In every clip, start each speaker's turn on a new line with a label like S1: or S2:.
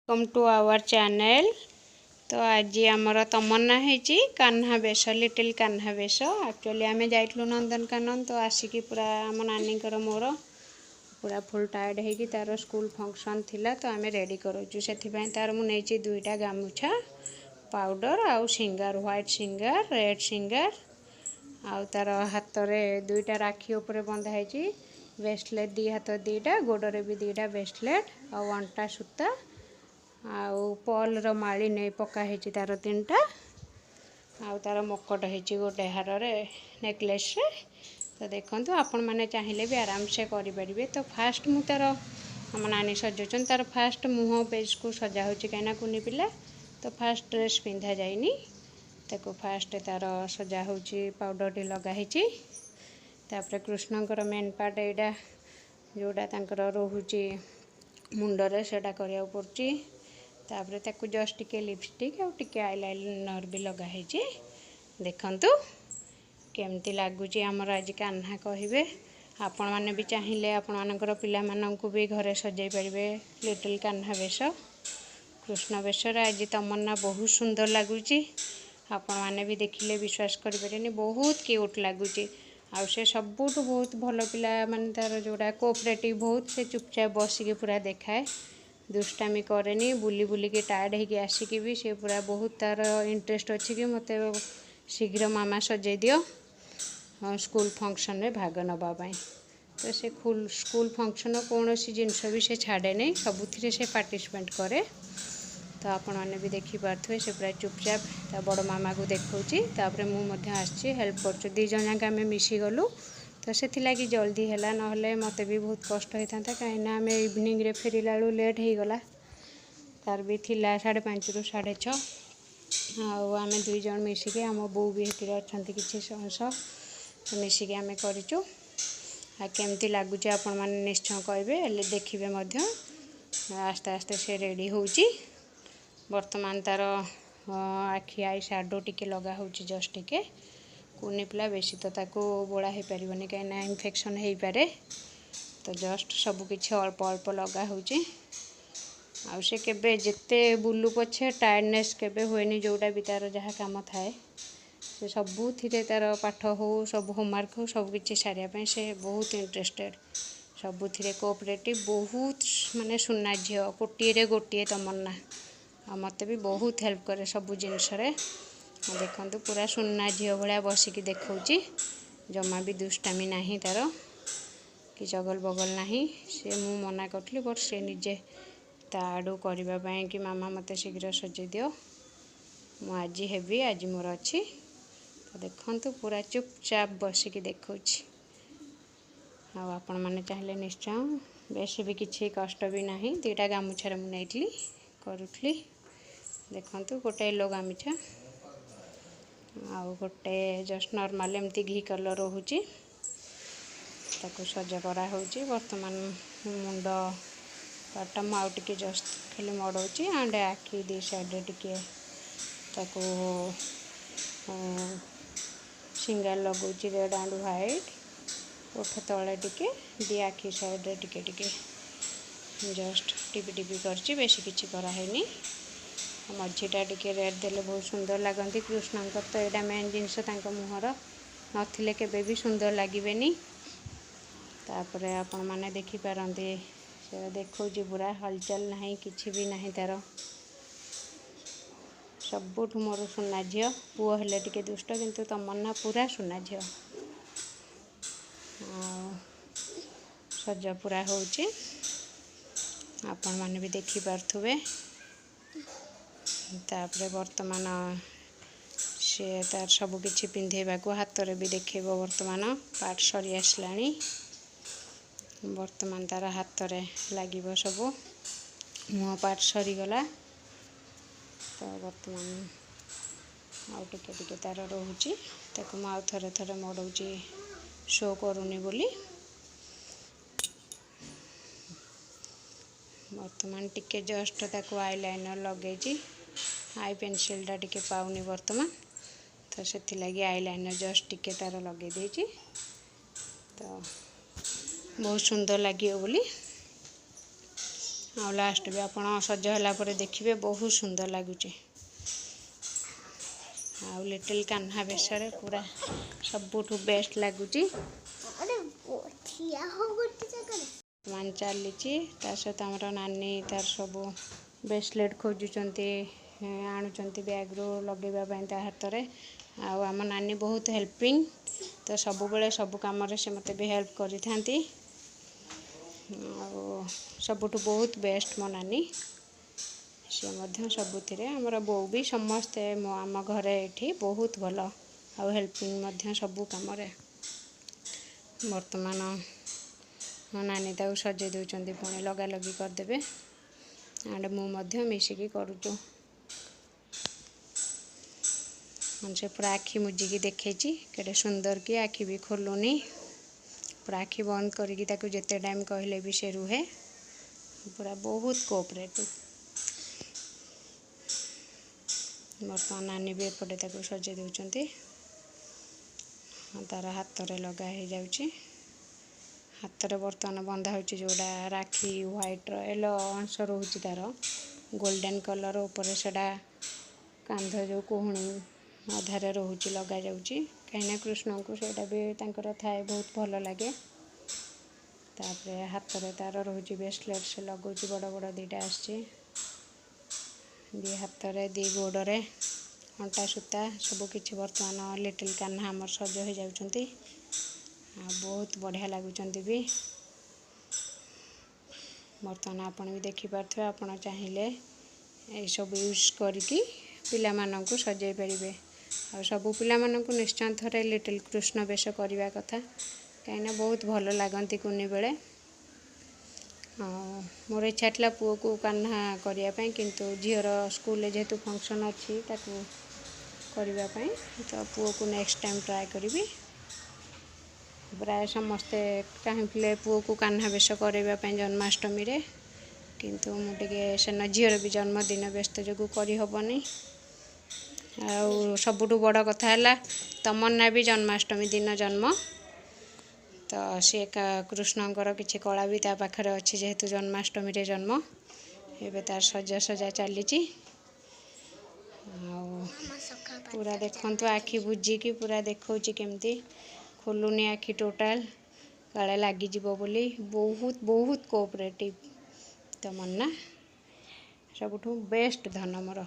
S1: Welcome to our channel. तो आज आमर तमन्ना है कान्हा बेश लिटिल कान्हा बेश। एक्चुअली आम जाइलु नंदनकानन तो आसिकी पूरा आम नानी मोर पूरा फुल टायर्ड होगी तार स्कूल फंक्शन थिला तो आम रेडी करूँ से तार मुझे दुईटा गामुछा पाउडर आउ सिंगार व्हाइट सिंगार रेड सिंगार आउ तार हाथ में दुईटा राखी उपर बंधाई ब्रेसलेट दी हाथ दीटा गोड़े भी दीटा ब्रेसलेट आउ अंटा सूता आउ पल माली नहीं पकाई तार तीन टा आउ तार मकट हो गोटे हार नेकलेस रे। तो देखो आपण मैंने चाहिए भी आराम से करें। तो फास्ट मु तार आम नानी सजाऊन तार फास्ट मुँह पेज को सजा हो कहीं कुनी पिला तो फास्ट ड्रेस पिंधा जाइनी ताको फास्ट तार सजा हो पाउडर टी लगाई तापर कृष्णकर मेन पार्ट एटा जोड़ा रोचे मुंडरे सेटा करिया पड़ची तापर ताकू जस्ट टिके लिपस्टिक और टिके आईलाइनर भी लगाई देखंतु केमती लगुच आमर आज कान्हा कहे आपण मैंने भी चाहिए आपण मानकर पिला माननकु भी घरे सजाई पारे लिटिल कान्हा बेश कृष्ण बेश आज तमन्ना बहुत सुंदर लगुच आपण मैंने भी देखिले विश्वास करें बहुत क्यूट लगुच आ से सबुठ बहुत भल पिला माने तार जोड़ा कोऑपरेटिव बहुत से चुपचाप बसिकी पूरा देखाए दुष्टामी करेनी बुली बुलिकी टायर्ड होगी आसिकी भी से पूरा बहुत तार इंटरेस्ट अच्छी कि मत शीघ्र मामा सजे दियो स्कूल फंक्शन रे भाग नवाई। तो से स्कूल फंक्शन कौन सी जिनस भी से छाड़े नहीं सबुथ से पार्टिसिपेट करे। तो आपण मैंने भी देखी पारे से पूरा चुपचाप ता बड़ मामा को देखा मुझे आसी हेल्प कर दीज जाक आम मिसी गलु तो से लगी जल्दी है ना मत भी बहुत कष्ट होता कहीं आम इवनिंग रे फेरला लेट हो गला तार भी थिला 5:30 ରୁ 6:30 आम दुईज मिसिकी आम बो भी अच्छा किसी अंश तो मिसिकी आम करूँ केमती लगुच आपण मैंने निश्चय कहे देखिए आस्ते आस्ते से रेडी हो बर्तमान तार आखि आई साडो टिके लगा हो जस्ट टिके कुनी पिला बेसी तो ताको बोड़ा हो पारन कहीं इन्फेक्शन हो पारे तो जस्ट सबकि अल्प अल्प लगा हो से केबे जिते बुलू पछे टायर्डनेस केबे हुएनी जोड़ा भी तार जहाँ काम थाए से सबुथिरे तार पाठ हो सब होमवर्क हो सबकि सारे से बहुत इंटरेस्टेड सबुथिरे कोऑपरेटिव बहुत माने सुना झील कोटिए गोटे तमन्ना मत भी बहुत हेल्प करे सब जिनस देखु पूरा सुना झील भाया बसिकी देखौची जमा भी दुष्टामी नहीं तार कि जगल बगल नहीं से मु मना करी बट से निजे ता आड़ू करने कि मामा मत शीघ्र सजे दियो मु आज हेबी आज मोर अच्छी। तो देखु पूरा चुपचाप बसिकी देखौची आपण मैंने चाहिए निश्चय बेस भी किसी कष्ट भी नहीं दुईटा गामुछार मुझे करुली देखु गोटे येलो गामुछा आउ गोटे जस्ट नॉर्मल एमती घी कलर रोचे ताको सजा करा होची वर्तमान मुंड पाटा आउ टिके जस्ट खाली मड़ौची एंड आखि दी साइड टिके ताको सिंगार लगौची रेड एंड व्हाइट ओठ तले टिके दी आखि साइड टिके टिके जस्ट टिपी टिपी करची बेसी किछि करा हैनी मझीटा टिके रेड देले बहुत सुंदर लगती कृष्णकर तो यहाँ मेन जिनस मुहर नथिले केबे भी सुंदर लगे तापर आपण मैंने देखिपारती से देखो पूरा हलचल नहीं किसी भी नहीं तार सबुठ मोर सुना झील पुओ हेले टिके दुष्ट किंतु तमन्ना पूरा सुना झील सजा पूरा होची आपण मैंने भी देखी पार्थुबे। तापर वर्तमान से तार सब किछि पिंधेबा को हाथ रे भी देखेब वर्तमान पार्ट सरी आसला वर्तमान तार हाथ रे लागिब सब मुँह पार्ट सरीगला तो वर्तमान आउ टिके टिके तार रोची ताको आउ थरे थरे मड़ौची शो करूनी बोली वर्तमान टिके जस्ट ताको आईलाइनर लगे आई पेनसिलटा टिके पाऊनी वर्तमान तो से लगी आईलाइनर जस्ट टिके तार लगे देची तो बहुत सुंदर लगे बोली आ लास्ट भी आप सज होला देखिए बहुत सुंदर लगुच। आ लिटिल कान्हा बेश पूरा सबुठ बेस्ट लगुच। मान चली सहित आम नानी तार सब ब्रेसलेट खोजुंट आणुंट बैग रू लगे हाथ में। आम नानी बहुत हेल्पिंग तो सब बेले सब कम से मत भी हेल्प करी थांती। सबुठ बहुत बेस्ट मो नानी सी सबुथ आमर बो भी समस्ते आम घरे ये बहुत भल आ हेल्पिंग सबू कम। बर्तमान मो नानी ताऊ सजे दौरान पुणी लगा लगी करदे एंड मु मिसिकी करुचु। से पूरा आखि मुझिकी देखी केटे सुंदर कि आखि भी खोलुनी पूरा आखि बंद करके जिते टाइम कहले भी से रुहे पूरा बहुत कोऑपरेटिव। बर्तमान नानी भी एपटे सजे दौरान तार हाथ में लगा हो जाऊँगी। हाथ में बर्तमान बंधा हो जोड़ा राखी व्हाइट येलो अंश रोचे तार गोल्डन कलर उपर से कांध जो कोहुणी अधारे रोचे लगा जाऊँगी कहीं कृष्ण को सेटा भी थाए बहुत भल लगे। तापर हाथ में तार रोचे ब्रेसलेट से लगुच बड़ बड़ दीटा आसी दी हाथ में दी गोड़े अंटा सूता सबकि बर्तमान लिटिल कान्हा आमर सज हो जाती बहुत बढ़िया लगुच भी। बर्तमान आपन भी देखिपे आपड़ चाहिए ये सब यूज करके पिला माननकु सजाई पारे आ सबू पिला माननकु निश्चय थरे लिटिल कृष्ण वेश करवा कथा कहीं बहुत भल लगती कुनी बेले। मोर इच्छा था पुओ को कान्हा करने किंतु झीर स्कूल जेहेतु फंक्शन अच्छी करने तो पुओ को नेक्स्ट टाइम ट्राए करी। प्राय समस्ते चाहूले पुओ को कान्हा बेश करने जन्माष्टमी रे किंतु मुझे सेन झीर भी जन्मदिन व्यस्त जो करहबनी। सबुठ बड़ कथा है तमन्ना भी जन्माष्टमी दिन जन्म तो सी कृष्णकर किसी कला भी पाखे अच्छी जेहेतु जन्माष्टमी रे जन्म एवं तार सजा सजा चली पूरा देखु आखि बुझिकी पूरा देखा केमती खोलुनी आखि टोटाल काले लगिज बोली बहुत बहुत कोऑपरेटिव तमन्ना सबुठ बेस्ट धन मोर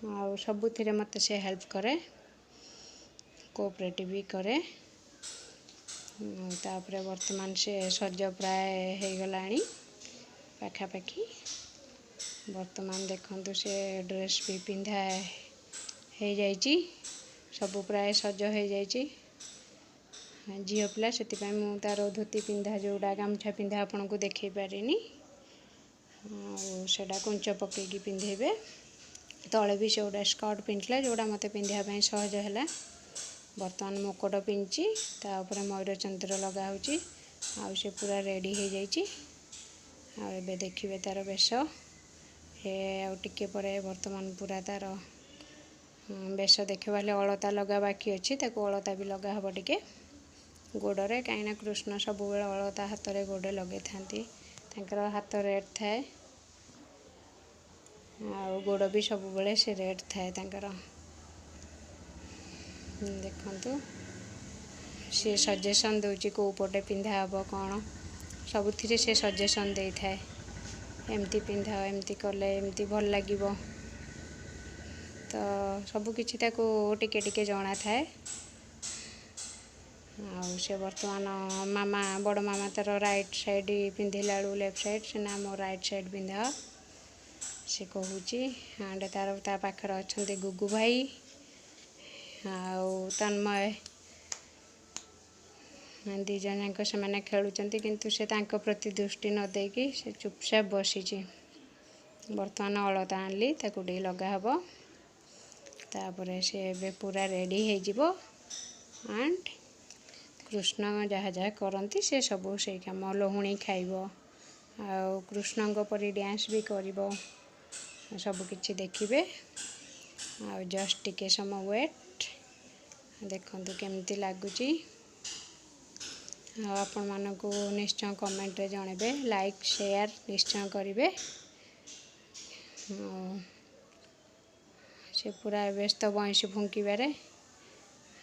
S1: आ सबुथिरे मत से हेल्प करे कोऑपरेटिव भी करे। तापरे वर्तमान से सज प्राय हो गलानी पाखापाखि वर्तमान देखंतु से ड्रेस भी पिंधा हो जाइए सबू प्राय सज हो जाइए झील पिला से तार धोती पिंधा जोड़ा गामछा पिंधा आपन को देखे पारिनी सेटा कुंच पकईकी पिंधेबे तले भी से गोटे स्कर्ट पिंधला जोड़ा मत पिंधापी सहज है। बर्तमान मुकुट पिंधि तापर मयूरचंद्र लगा हो पूरा रेडी हो जाइए आबे देखिए तार वेश टे पर बर्तमान पूरा तार बेश देखा अलता लगा बाकी अच्छी अलता भी लगा हम टे गोड़े कहीं कृष्ण सब अलता हाथ में गोड़े लगे था हाथ रेड थाए गोड़ भी सब बेले से रेड थाए देखु सी सजेसन दूची कौ पटे पिंधा हम कौन सबुथ से सजेसन दे थाए एमती पिंधा एमती कले एमती भल लगे तो सबकि टिके टिके जना थाए। से बर्तमान मामा बड़ मामा तार राइट साइड पिंधला लेफ्ट साइड से ना मो राइट साइड पिंधा से कहूँ एंड तार पाखर अच्छा गुगु भाई तन्मय दीज जाक से खेलुंट किंतु से प्रति दृष्टि न देकी से चुपचाप बसी बर्तमान अलता आनली टे लगा हम तापर से पूरा रेडी हो एंड कृष्ण जहाँ जहाँ करती से सब से कम लहुणी खाइब आ कृष्ण परी डांस भी कर सबकि देखिए आ जस्ट टिके समय वेट देखु केमती लगुच आपण मानक निश्चय कमेंट रे जनइबे लाइक शेयर निश्चय करेंगे। से पूरा व्यस्त बंशी फुंकबारे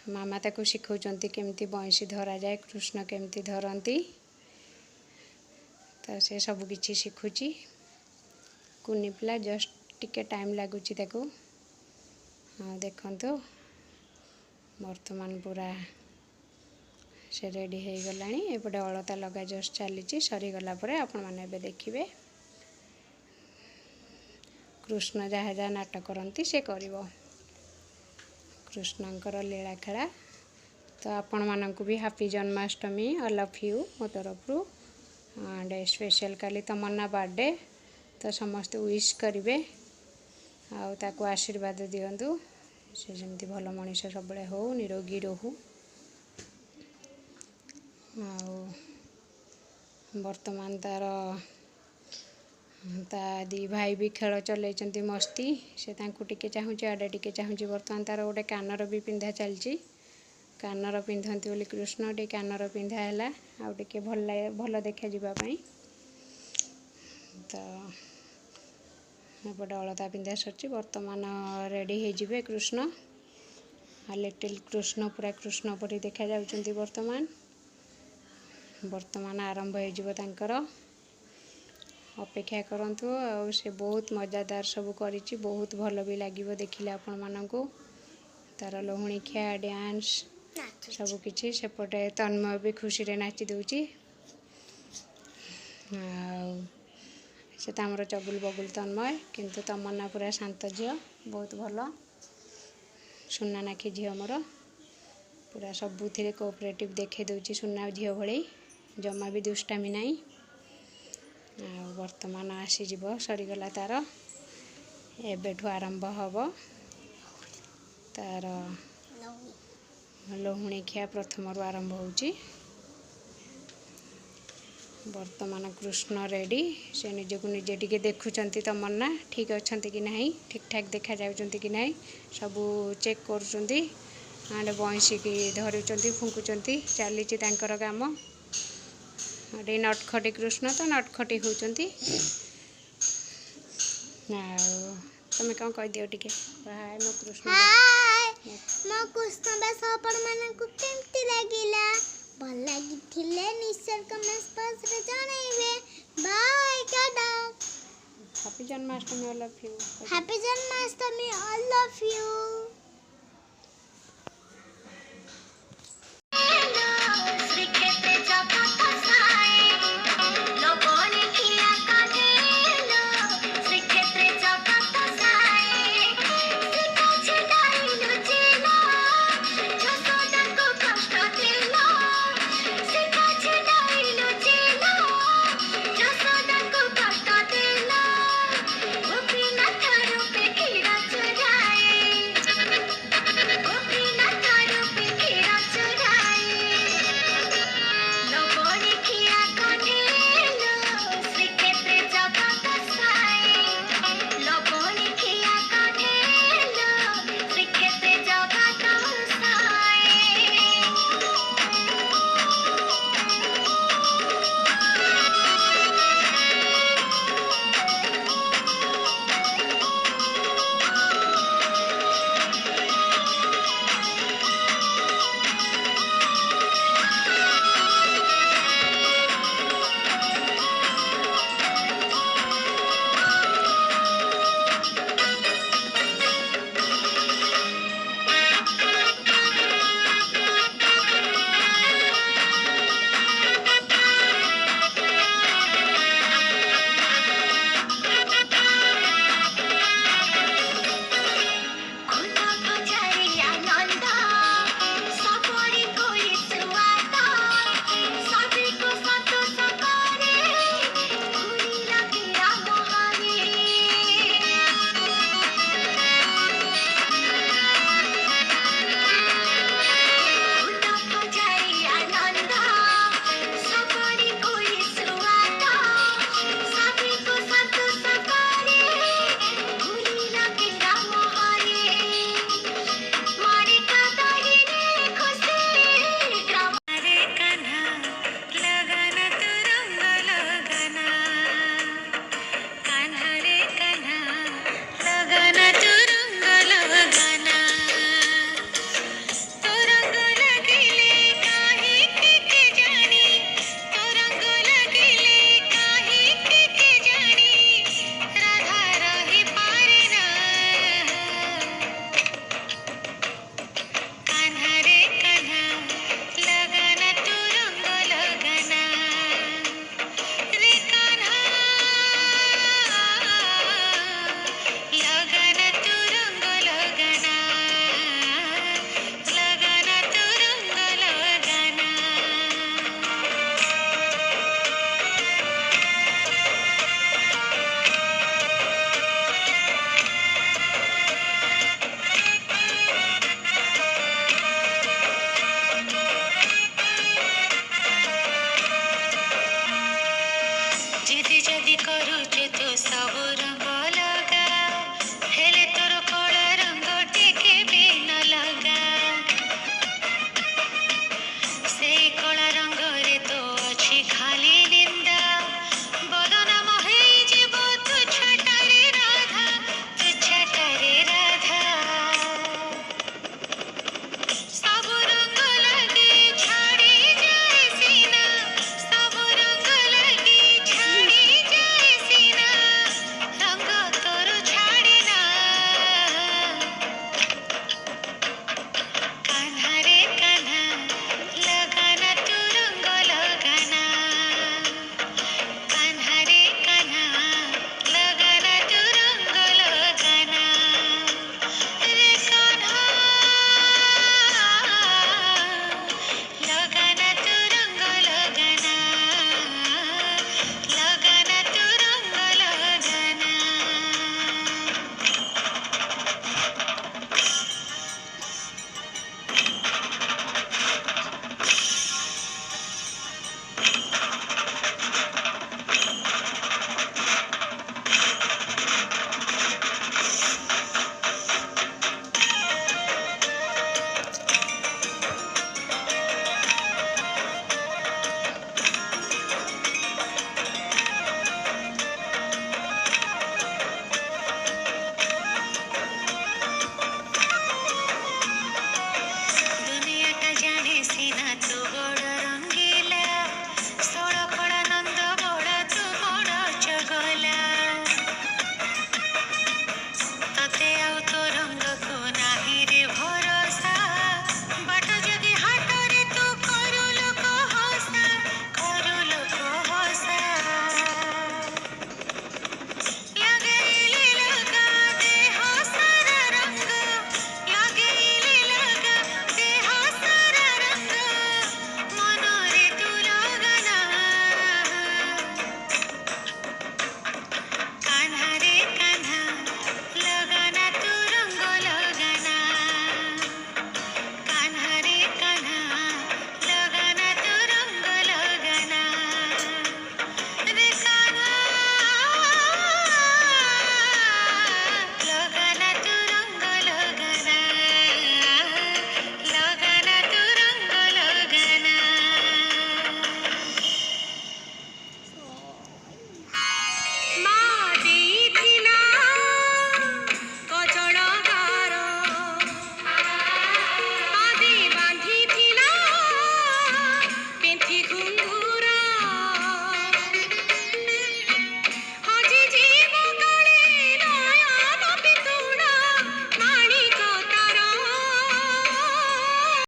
S1: मामा ताको शिखौचंती केमती बंशी धरा जाए कृष्ण केमती धरती तो से सब किछि शिखुची कुनी पिला जस्ट टिके टाइम लगुच ताको देखंतु वर्तमान पूरा से रेडी हो गलानी एपटे अलता लगा जस्ट चली सरी गला परे आपण माने बे देखिबे कृष्ण जहाँ जहाँ नाटक करती से करिवो कृष्णंकर लीला खेला। तो आपण मानक भी happy Janmashtami all of you मो तरफ and special Kali Tamanna birthday तो समस्त विश करेंगे आको आशीर्वाद दिंतु से जमी भल मनीष सब हो निरोगी रहू। वर्तमान तार ता दी भाई भी खेल चलती मस्ती से टिके चाहूँगी आड़े टिके चाहूँगी बर्तमान तार गोटे कानर भी पिंधा चलती कानर पिंधती बोली कृष्ण टे कानर पिंधा है आउ टे भल देखा जावाई तो एपटे अलता पिंधा सर वर्तमान रेडी हो कृष्ण आ लिटिल कृष्ण पूरा कृष्ण परी देखा जाउछंती वर्तमान आरंभ हो अपेक्षा करंतु आ से बहुत मजादार सब करिछि बहुत भल भी लागिवो देखिले आपण मानकू तार लोहणी खिया डांस सब किछि सेपटे तन्मय भी खुशी रे नाची दउछि से तामर चगुल बगुल तन्मय किंतु तमन्ना पूरा शांत झियो बहुत भल सुना नाखी झियो मोर पूरा सबुथिरे कोऑपरेटिव देखे दउछि सुना झियो भଳି जमा भी दुष्टामी नहीं वर्तमान आसीज सरीगला तार एबेठू आरंभ हम तार लोहुणी खिया प्रथम आरंभ होउची वर्तमान कृष्ण रेडी से निजक निजे टिके देखुचंती तमन्ना ठीक अच्छंती कि नहीं ठीक ठाक देखा जाउचंती कि नहीं सबू चेक करूचंती आंड बंशी की धरुचंती फुंकुचंती चली तांकर काम अरे नटखटी कृष्ण तो नटखटी होचंती तुम कौन कह दियो टिके हाय मो कृष्ण
S2: मो कृष्ण बेस आपण माने को केमती लागिला भल लागिथिले निश्चय कमेंट्स बॉक्स रे जणाइबे bye tata
S1: happy Janmashtami all of you
S2: happy Janmashtami all of you.